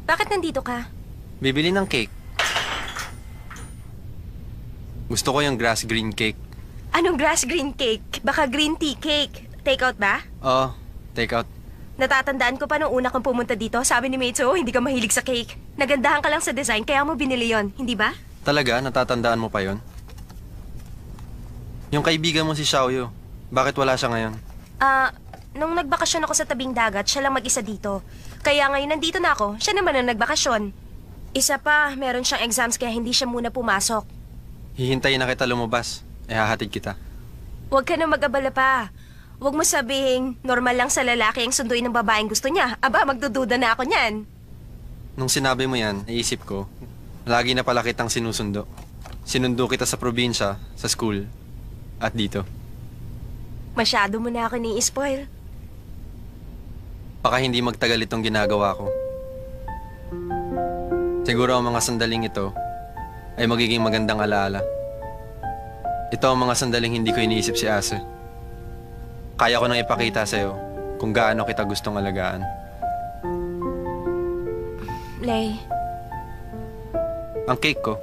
Bakit nandito ka? Bibili ng cake. Gusto ko yung grass green cake. Anong grass green cake? Baka green tea cake. Take out ba? Oo, take out. Natatandaan ko pa nung una kang pumunta dito, sabi ni Mates, hindi ka mahilig sa cake. Nagandahan ka lang sa design, kaya mo binili yon, hindi ba? Talaga? Natatandaan mo pa yon? Yung kaibigan mo si Xiaoyu, bakit wala siya ngayon? Nung nagbakasyon ako sa tabing dagat, siya lang mag-isa dito. Kaya ngayon nandito na ako, siya naman ang nagbakasyon. Isa pa, meron siyang exams kaya hindi siya muna pumasok. Hihintayin na kita lumabas. Hahatid kita. Huwag ka na mag-abala pa. Huwag mo sabihing normal lang sa lalaki ang sunduin ng babaeng gusto niya. Aba, magdududa na ako niyan. Nung sinabi mo yan, naisip ko, lagi na pala kitang sinusundo. Sinundo kita sa probinsya, sa school, at dito. Masyado mo na ako ni-spoil. Baka hindi magtagal itong ginagawa ko. Siguro ang mga sandaling ito ay magiging magandang alaala. Ito ang mga sandaling hindi ko iniisip si Ase. Kaya ko nang ipakita sa'yo kung gaano kita gustong alagaan. Lay, Ang cake ko,